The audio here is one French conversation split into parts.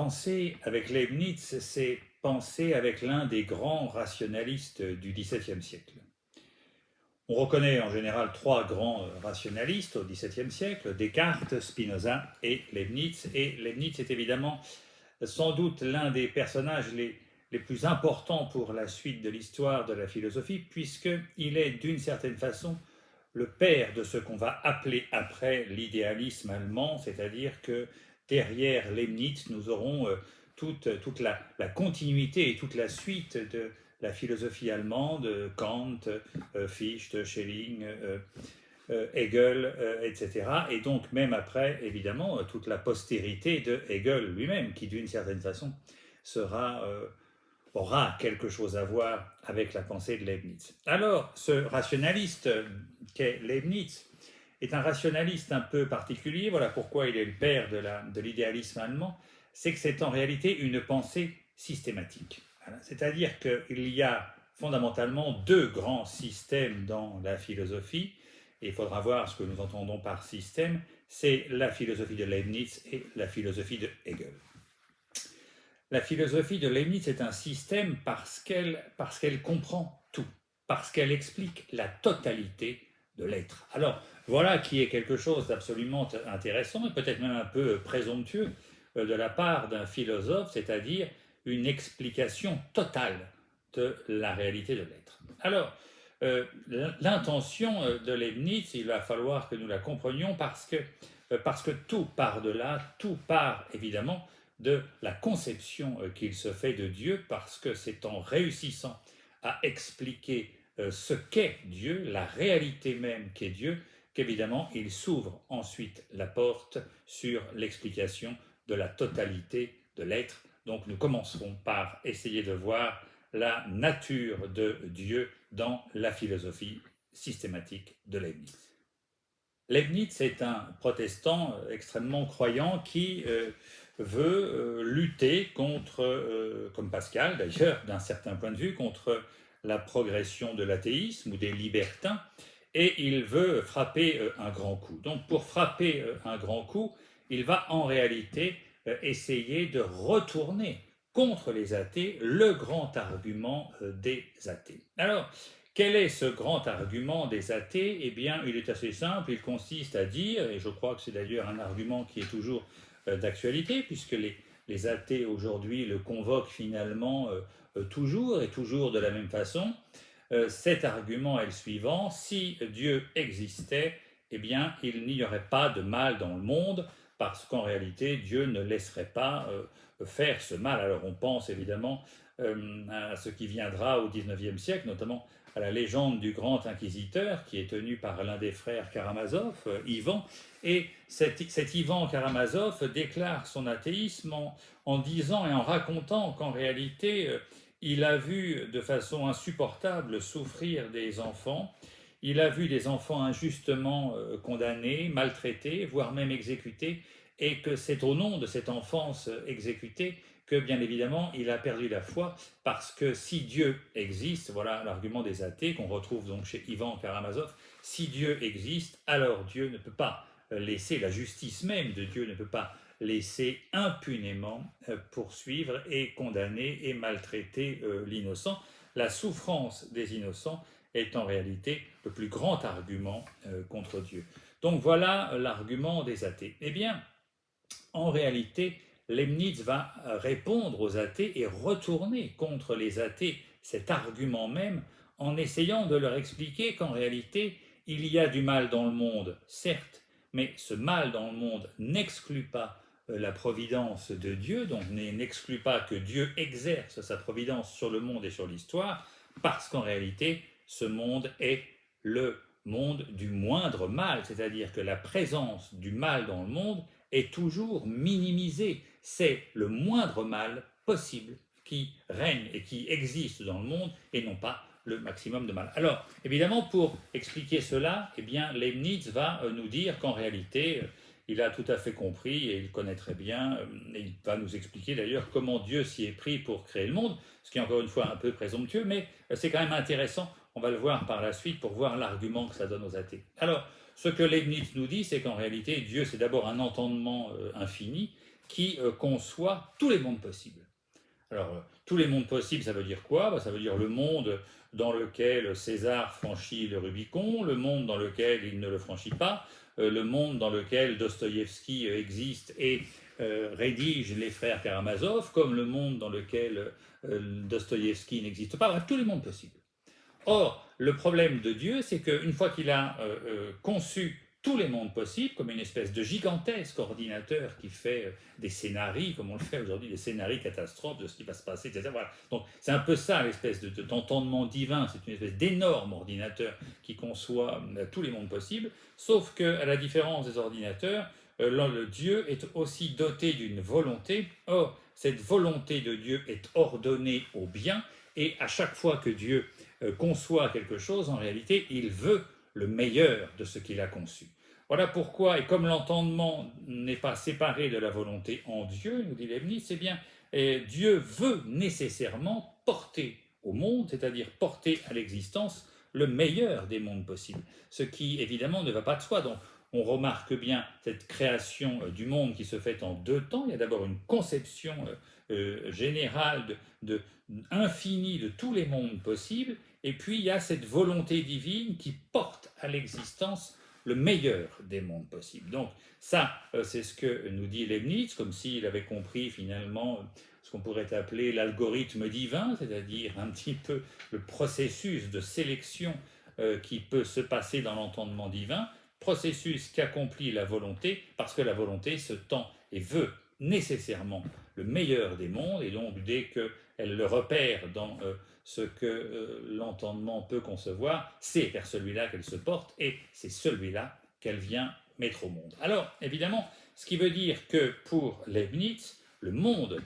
Penser avec Leibniz, c'est penser avec l'un des grands rationalistes du XVIIe siècle. On reconnaît en général trois grands rationalistes au XVIIe siècle, Descartes, Spinoza et Leibniz. Et Leibniz est évidemment sans doute l'un des personnages les plus importants pour la suite de l'histoire de la philosophie, puisqu'il est d'une certaine façon le père de ce qu'on va appeler après l'idéalisme allemand, c'est-à-dire que derrière Leibniz, nous aurons toute la continuité et toute la suite de la philosophie allemande, Kant, Fichte, Schelling, Hegel, etc. Et donc même après, évidemment, toute la postérité de Hegel lui-même, qui d'une certaine façon aura quelque chose à voir avec la pensée de Leibniz. Alors, ce rationaliste qu'est Leibniz est un rationaliste un peu particulier. Voilà pourquoi il est le père de l'idéalisme allemand. C'est que c'est en réalité une pensée systématique. Voilà. C'est-à-dire qu'il y a fondamentalement deux grands systèmes dans la philosophie, et il faudra voir ce que nous entendons par système. C'est la philosophie de Leibniz et la philosophie de Hegel. La philosophie de Leibniz est un système parce qu'elle comprend tout, parce qu'elle explique la totalité de l'être. Alors, voilà qui est quelque chose d'absolument intéressant et peut-être même un peu présomptueux de la part d'un philosophe, c'est-à-dire une explication totale de la réalité de l'être. Alors, l'intention de Leibniz, il va falloir que nous la comprenions parce que tout part de là, tout part évidemment de la conception qu'il se fait de Dieu, parce que c'est en réussissant à expliquer ce qu'est Dieu, la réalité même qu'est Dieu, qu'évidemment il s'ouvre ensuite la porte sur l'explication de la totalité de l'être. Donc nous commencerons par essayer de voir la nature de Dieu dans la philosophie systématique de Leibniz. Leibniz est un protestant extrêmement croyant qui veut lutter contre, comme Pascal d'ailleurs, d'un certain point de vue, contre la progression de l'athéisme ou des libertins, et il veut frapper un grand coup. Donc pour frapper un grand coup, il va en réalité essayer de retourner contre les athées le grand argument des athées. Alors, quel est ce grand argument des athées? Eh bien, il est assez simple, il consiste à dire, et je crois que c'est d'ailleurs un argument qui est toujours d'actualité, puisque les athées aujourd'hui le convoquent finalement toujours et toujours de la même façon. Cet argument est le suivant: si Dieu existait, eh bien, il n'y aurait pas de mal dans le monde, parce qu'en réalité, Dieu ne laisserait pas faire ce mal. Alors on pense évidemment à ce qui viendra au XIXe siècle, notamment à la légende du grand inquisiteur qui est tenu par l'un des frères Karamazov, Ivan. Et cet Ivan Karamazov déclare son athéisme en disant et en racontant qu'en réalité, il a vu de façon insupportable souffrir des enfants. Il a vu des enfants injustement condamnés, maltraités, voire même exécutés, et que c'est au nom de cette enfance exécutée que, bien évidemment, il a perdu la foi, parce que si Dieu existe, voilà l'argument des athées qu'on retrouve donc chez Ivan Karamazov, si Dieu existe, alors Dieu ne peut pas laisser, la justice même de Dieu ne peut pas laisser impunément poursuivre et condamner et maltraiter l'innocent. La souffrance des innocents est en réalité le plus grand argument contre Dieu. Donc voilà l'argument des athées. Eh bien, en réalité, Leibniz va répondre aux athées et retourner contre les athées cet argument même en essayant de leur expliquer qu'en réalité, il y a du mal dans le monde, certes, mais ce mal dans le monde n'exclut pas la providence de Dieu, donc n'exclut pas que Dieu exerce sa providence sur le monde et sur l'histoire, parce qu'en réalité, ce monde est le monde du moindre mal, c'est-à-dire que la présence du mal dans le monde est toujours minimisée. C'est le moindre mal possible qui règne et qui existe dans le monde et non pas le maximum de mal. Alors, évidemment, pour expliquer cela, eh bien, Leibniz va nous dire qu'en réalité, il a tout à fait compris et il connaît très bien, et il va nous expliquer d'ailleurs comment Dieu s'y est pris pour créer le monde, ce qui est encore une fois un peu présomptueux, mais c'est quand même intéressant, on va le voir par la suite, pour voir l'argument que ça donne aux athées. Alors, ce que Leibniz nous dit, c'est qu'en réalité, Dieu, c'est d'abord un entendement infini, qui conçoit tous les mondes possibles. Alors, tous les mondes possibles, ça veut dire quoi? Ça veut dire le monde dans lequel César franchit le Rubicon, le monde dans lequel il ne le franchit pas, le monde dans lequel Dostoïevski existe et rédige les frères Karamazov, comme le monde dans lequel Dostoïevski n'existe pas, bref, tous les mondes possibles. Or, le problème de Dieu, c'est qu'une fois qu'il a conçu tous les mondes possibles, comme une espèce de gigantesque ordinateur qui fait des scénarios, comme on le fait aujourd'hui, des scénarios catastrophes de ce qui va se passer, etc. Voilà. Donc c'est un peu ça l'espèce d'entendement divin, c'est une espèce d'énorme ordinateur qui conçoit tous les mondes possibles, sauf qu'à la différence des ordinateurs, le Dieu est aussi doté d'une volonté. Or, cette volonté de Dieu est ordonnée au bien, et à chaque fois que Dieu conçoit quelque chose, en réalité, il veut le meilleur de ce qu'il a conçu. Voilà pourquoi, et comme l'entendement n'est pas séparé de la volonté en Dieu, nous dit Leibniz, eh bien, Dieu veut nécessairement porter au monde, c'est-à-dire porter à l'existence le meilleur des mondes possibles, ce qui évidemment ne va pas de soi. Donc, on remarque bien cette création du monde qui se fait en deux temps. Il y a d'abord une conception générale infinie de tous les mondes possibles, et puis il y a cette volonté divine qui porte à l'existence le meilleur des mondes possibles. Donc ça, c'est ce que nous dit Leibniz, comme s'il avait compris finalement ce qu'on pourrait appeler l'algorithme divin, c'est-à-dire un petit peu le processus de sélection qui peut se passer dans l'entendement divin, processus qu'accomplit la volonté, parce que la volonté se tend et veut nécessairement le meilleur des mondes, et donc dès qu'elle le repère dans ce que l'entendement peut concevoir, c'est vers celui-là qu'elle se porte, et c'est celui-là qu'elle vient mettre au monde. Alors, évidemment, ce qui veut dire que pour Leibniz, le monde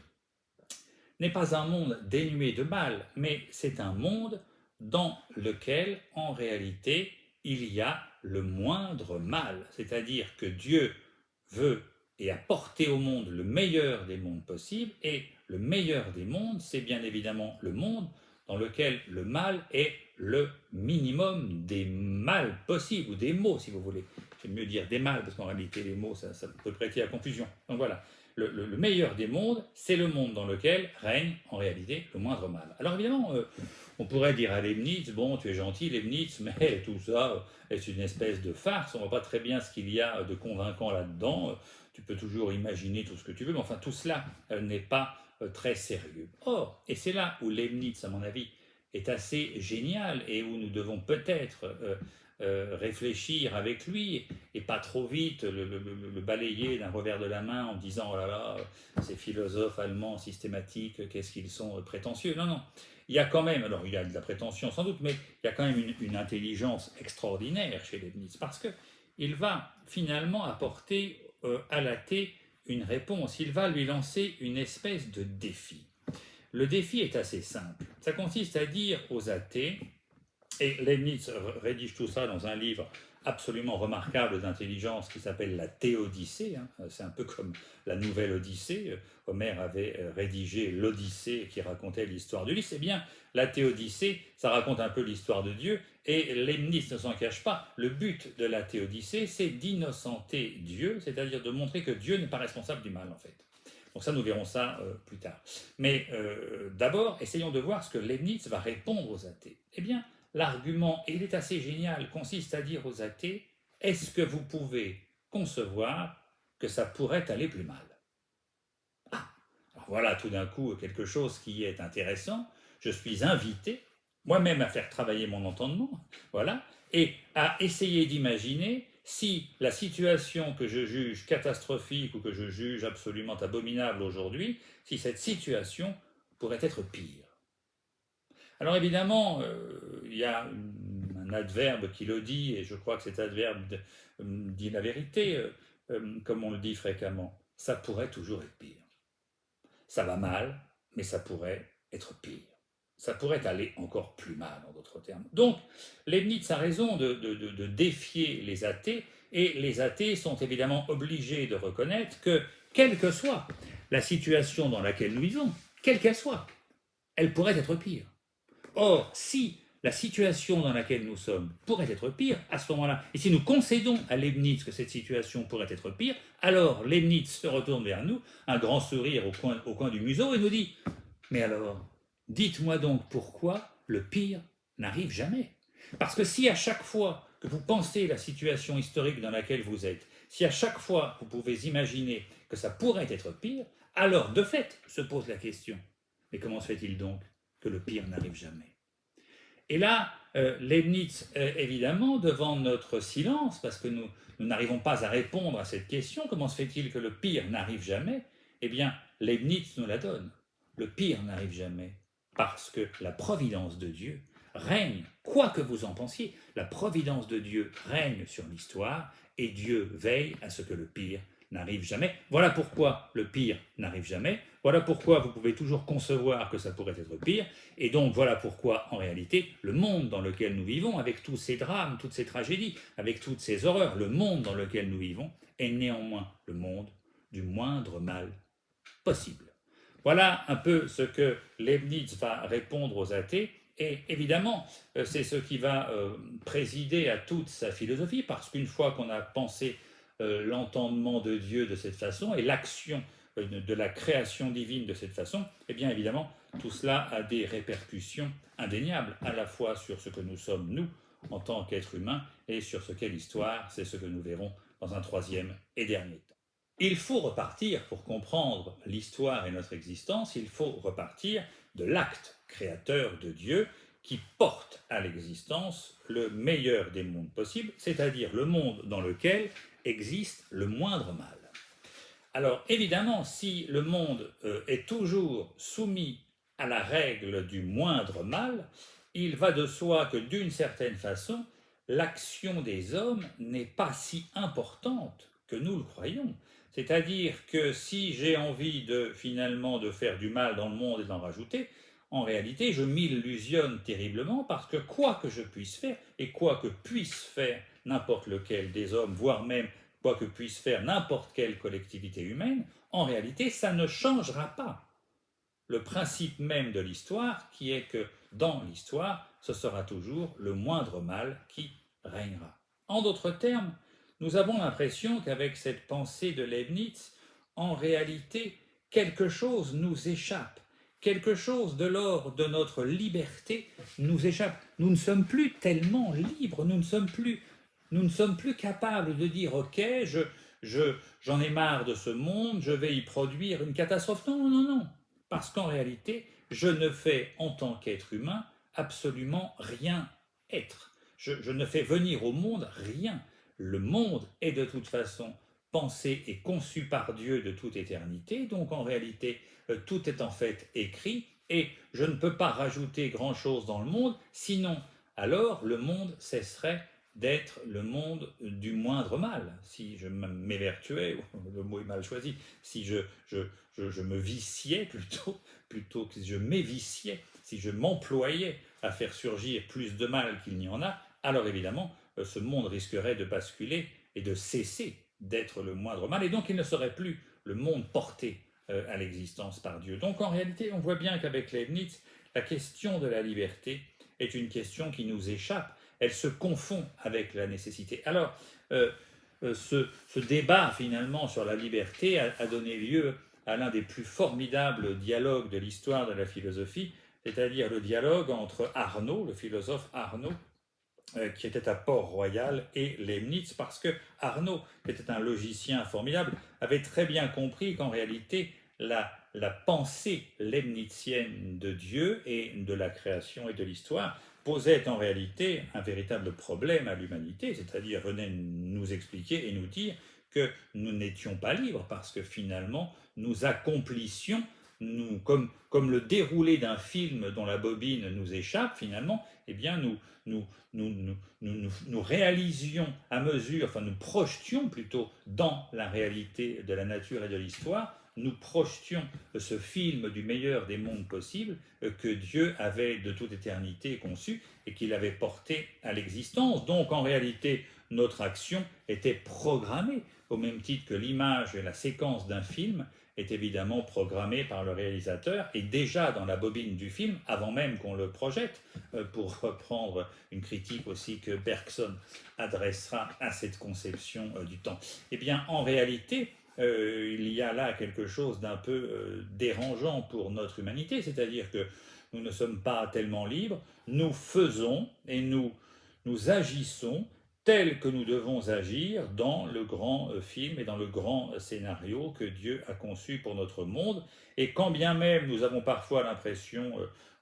n'est pas un monde dénué de mal, mais c'est un monde dans lequel, en réalité, il y a le moindre mal. C'est-à-dire que Dieu veut et a porté au monde le meilleur des mondes possibles, et le meilleur des mondes, c'est bien évidemment le monde dans lequel le mal est le minimum des mal possibles, ou des maux si vous voulez. J'aime mieux dire des mal, parce qu'en réalité les mots, ça peut prêter à confusion. Donc voilà, le meilleur des mondes, c'est le monde dans lequel règne en réalité le moindre mal. Alors évidemment, on pourrait dire à Leibniz, bon, tu es gentil Leibniz, mais tout ça est une espèce de farce, on ne voit pas très bien ce qu'il y a de convaincant là-dedans, tu peux toujours imaginer tout ce que tu veux, mais enfin tout cela n'est pas très sérieux. Or, et c'est là où Leibniz, à mon avis, est assez génial, et où nous devons peut-être réfléchir avec lui, et pas trop vite le balayer d'un revers de la main en disant « oh là là, ces philosophes allemands systématiques, qu'est-ce qu'ils sont prétentieux ». Non, non, il y a quand même, alors il y a de la prétention sans doute, mais il y a quand même une intelligence extraordinaire chez Leibniz, parce qu'il va finalement apporter à l'athée une réponse, il va lui lancer une espèce de défi. Le défi est assez simple, ça consiste à dire aux athées, et Leibniz rédige tout ça dans un livre absolument remarquable d'intelligence qui s'appelle la Théodyssée, c'est un peu comme la nouvelle Odyssée, Homère avait rédigé l'Odyssée qui racontait l'histoire d'Ulysse, eh bien la Théodyssée, ça raconte un peu l'histoire de Dieu, et Leibniz ne s'en cache pas, le but de la Théodyssée, c'est d'innocenter Dieu, c'est-à-dire de montrer que Dieu n'est pas responsable du mal en fait. Donc ça, nous verrons ça plus tard. Mais d'abord, essayons de voir ce que Leibniz va répondre aux athées. Eh bien, l'argument, et il est assez génial, consiste à dire aux athées, est-ce que vous pouvez concevoir que ça pourrait aller plus mal? Ah, alors voilà tout d'un coup quelque chose qui est intéressant. Je suis invité, moi-même, à faire travailler mon entendement, voilà, et à essayer d'imaginer si la situation que je juge catastrophique ou que je juge absolument abominable aujourd'hui, si cette situation pourrait être pire. Alors évidemment, il y a un adverbe qui le dit, et je crois que cet adverbe dit la vérité, comme on le dit fréquemment. Ça pourrait toujours être pire. Ça va mal, mais ça pourrait être pire. Ça pourrait aller encore plus mal, en d'autres termes. Donc, Leibniz a raison de défier les athées, et les athées sont évidemment obligés de reconnaître que, quelle que soit la situation dans laquelle nous vivons, quelle qu'elle soit, elle pourrait être pire. Or, si la situation dans laquelle nous sommes pourrait être pire à ce moment-là. Et si nous concédons à Leibniz que cette situation pourrait être pire, alors Leibniz se retourne vers nous, un grand sourire au coin du museau, et nous dit « Mais alors, dites-moi donc pourquoi le pire n'arrive jamais ?» Parce que si à chaque fois que vous pensez la situation historique dans laquelle vous êtes, si à chaque fois vous pouvez imaginer que ça pourrait être pire, alors de fait se pose la question « Mais comment se fait-il donc que le pire n'arrive jamais ?» Et là, Leibniz, évidemment, devant notre silence, parce que nous n'arrivons pas à répondre à cette question, comment se fait-il que le pire n'arrive jamais? Eh bien, Leibniz nous la donne. Le pire n'arrive jamais parce que la providence de Dieu règne, quoi que vous en pensiez, la providence de Dieu règne sur l'histoire et Dieu veille à ce que le pire n'arrive jamais. Voilà pourquoi le pire n'arrive jamais. Voilà pourquoi vous pouvez toujours concevoir que ça pourrait être pire. Et donc voilà pourquoi, en réalité, le monde dans lequel nous vivons, avec tous ces drames, toutes ces tragédies, avec toutes ces horreurs, le monde dans lequel nous vivons est néanmoins le monde du moindre mal possible. Voilà un peu ce que Leibniz va répondre aux athées. Et évidemment, c'est ce qui va présider à toute sa philosophie, parce qu'une fois qu'on a pensé l'entendement de Dieu de cette façon et l'action de la création divine de cette façon, eh bien évidemment, tout cela a des répercussions indéniables, à la fois sur ce que nous sommes, nous, en tant qu'êtres humains, et sur ce qu'est l'histoire, c'est ce que nous verrons dans un troisième et dernier temps. Il faut repartir, pour comprendre l'histoire et notre existence, il faut repartir de l'acte créateur de Dieu qui porte à l'existence le meilleur des mondes possibles, c'est-à-dire le monde dans lequel existe le moindre mal. Alors évidemment, si le monde est toujours soumis à la règle du moindre mal, il va de soi que d'une certaine façon, l'action des hommes n'est pas si importante que nous le croyons. C'est-à-dire que si j'ai envie finalement de faire du mal dans le monde et d'en rajouter, en réalité, je m'illusionne terriblement parce que quoi que je puisse faire et quoi que puisse faire n'importe lequel des hommes, voire même quoi que puisse faire n'importe quelle collectivité humaine, en réalité, ça ne changera pas le principe même de l'histoire, qui est que dans l'histoire, ce sera toujours le moindre mal qui régnera. En d'autres termes, nous avons l'impression qu'avec cette pensée de Leibniz, en réalité, quelque chose nous échappe. Quelque chose de l'ordre de notre liberté nous échappe. Nous ne sommes plus tellement libres, nous ne sommes plus capables de dire « Ok, j'en ai marre de ce monde, je vais y produire une catastrophe. » Non, non, non. Parce qu'en réalité, je ne fais en tant qu'être humain absolument rien être. Je ne fais venir au monde rien. Le monde est de toute façon pensé et conçu par Dieu de toute éternité, donc en réalité, tout est en fait écrit, et je ne peux pas rajouter grand-chose dans le monde, sinon, alors le monde cesserait d'être le monde du moindre mal. Si je m'évertuais, le mot est mal choisi, si je me viciais plutôt que si je m'éviciais, si je m'employais à faire surgir plus de mal qu'il n'y en a, alors évidemment, ce monde risquerait de basculer et de cesser d'être le moindre mal, et donc il ne serait plus le monde porté à l'existence par Dieu. Donc en réalité, on voit bien qu'avec Leibniz, la question de la liberté est une question qui nous échappe, elle se confond avec la nécessité. Alors, ce débat finalement sur la liberté a donné lieu à l'un des plus formidables dialogues de l'histoire de la philosophie, c'est-à-dire le dialogue entre Arnaud, le philosophe Arnaud, qui était à Port-Royal, et Leibniz, parce que Arnaud, qui était un logicien formidable, avait très bien compris qu'en réalité, la pensée leibnizienne de Dieu et de la création et de l'histoire posait en réalité un véritable problème à l'humanité, c'est-à-dire venait nous expliquer et nous dire que nous n'étions pas libres, parce que finalement, nous accomplissions, comme le déroulé d'un film dont la bobine nous échappe, finalement, eh bien nous réalisions à mesure, enfin nous projetions plutôt dans la réalité de la nature et de l'histoire, nous projetions ce film du meilleur des mondes possibles que Dieu avait de toute éternité conçu et qu'il avait porté à l'existence. Donc en réalité, notre action était programmée, au même titre que l'image et la séquence d'un film est évidemment programmé par le réalisateur et déjà dans la bobine du film, avant même qu'on le projette, pour reprendre une critique aussi que Bergson adressera à cette conception du temps. Eh bien, en réalité, il y a là quelque chose d'un peu dérangeant pour notre humanité, c'est-à-dire que nous ne sommes pas tellement libres, nous faisons et nous agissons tel que nous devons agir dans le grand film et dans le grand scénario que Dieu a conçu pour notre monde. Et quand bien même nous avons parfois l'impression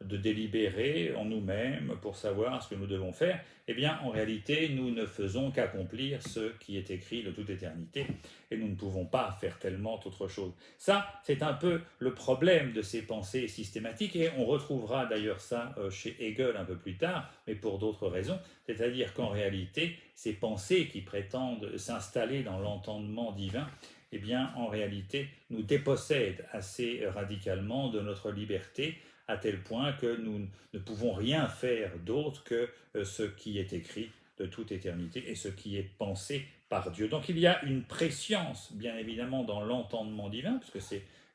de délibérer en nous-mêmes pour savoir ce que nous devons faire, eh bien en réalité nous ne faisons qu'accomplir ce qui est écrit de toute éternité et nous ne pouvons pas faire tellement autre chose. Ça, c'est un peu le problème de ces pensées systématiques et on retrouvera d'ailleurs ça chez Hegel un peu plus tard, mais pour d'autres raisons, c'est-à-dire qu'en réalité, ces pensées qui prétendent s'installer dans l'entendement divin, eh bien, en réalité, nous dépossèdent assez radicalement de notre liberté, à tel point que nous ne pouvons rien faire d'autre que ce qui est écrit de toute éternité et ce qui est pensé par Dieu. Donc il y a une préscience, bien évidemment, dans l'entendement divin, puisque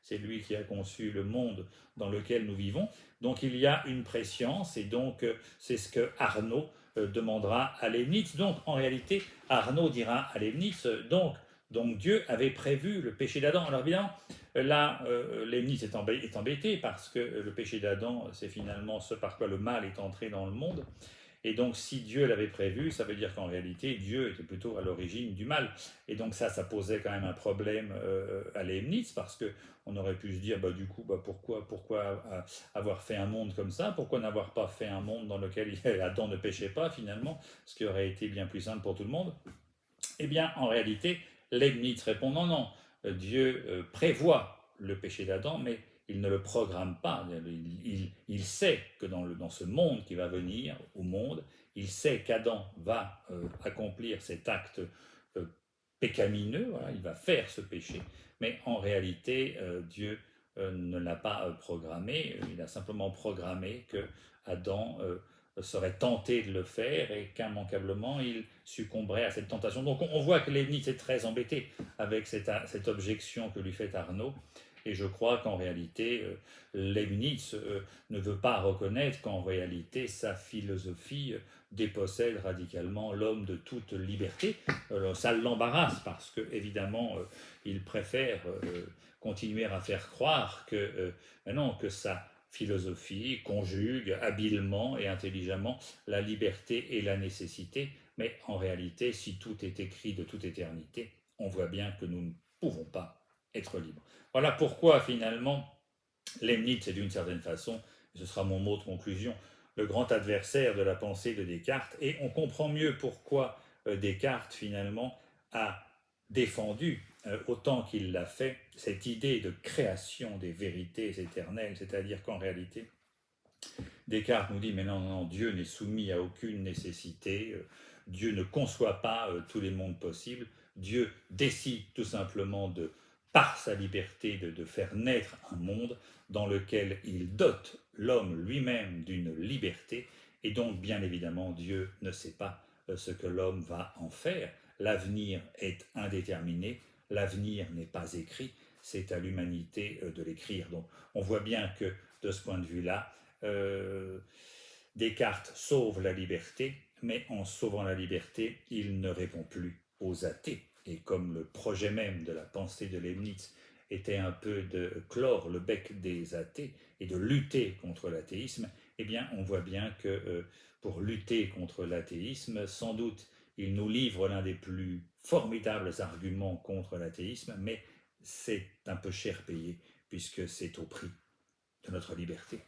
c'est lui qui a conçu le monde dans lequel nous vivons. Donc il y a une préscience, et donc c'est ce que Arnaud demandera à Leibniz. Donc en réalité, Arnaud dira à Leibniz, donc Dieu avait prévu le péché d'Adam. Alors évidemment, là, Leibniz est embêté parce que le péché d'Adam, c'est finalement ce par quoi le mal est entré dans le monde. Et donc, si Dieu l'avait prévu, ça veut dire qu'en réalité, Dieu était plutôt à l'origine du mal. Et donc ça posait quand même un problème à Leibniz, parce qu'on aurait pu se dire, du coup, pourquoi avoir fait un monde comme ça? Pourquoi n'avoir pas fait un monde dans lequel Adam ne péchait pas, finalement, ce qui aurait été bien plus simple pour tout le monde? Eh bien, en réalité, Leibniz répond, non, Dieu prévoit le péché d'Adam, mais il ne le programme pas. Il sait que dans ce monde qui va venir, au monde, il sait qu'Adam va accomplir cet acte pécamineux, voilà, il va faire ce péché, mais en réalité, Dieu ne l'a pas programmé, il a simplement programmé que Adam serait tenté de le faire et qu'immanquablement il succomberait à cette tentation. Donc on voit que Leibniz est très embêté avec cette objection que lui fait Arnaud, et je crois qu'en réalité, Leibniz ne veut pas reconnaître qu'en réalité, sa philosophie dépossède radicalement l'homme de toute liberté. Ça l'embarrasse parce que, évidemment, il préfère continuer à faire croire que, non, que sa philosophie conjugue habilement et intelligemment la liberté et la nécessité. Mais en réalité, si tout est écrit de toute éternité, on voit bien que nous ne pouvons pas être libres. Voilà pourquoi finalement Leibniz est d'une certaine façon, et ce sera mon mot de conclusion, le grand adversaire de la pensée de Descartes, et on comprend mieux pourquoi Descartes finalement a défendu autant qu'il l'a fait cette idée de création des vérités éternelles, c'est-à-dire qu'en réalité Descartes nous dit mais non, Dieu n'est soumis à aucune nécessité, Dieu ne conçoit pas tous les mondes possibles, Dieu décide tout simplement par sa liberté de faire naître un monde dans lequel il dote l'homme lui-même d'une liberté, et donc bien évidemment Dieu ne sait pas ce que l'homme va en faire. L'avenir est indéterminé, l'avenir n'est pas écrit, c'est à l'humanité de l'écrire. Donc on voit bien que de ce point de vue-là, Descartes sauve la liberté, mais en sauvant la liberté, il ne répond plus aux athées. Et comme le projet même de la pensée de Leibniz était un peu de clore le bec des athées et de lutter contre l'athéisme, eh bien on voit bien que pour lutter contre l'athéisme, sans doute il nous livre l'un des plus formidables arguments contre l'athéisme, mais c'est un peu cher payé puisque c'est au prix de notre liberté.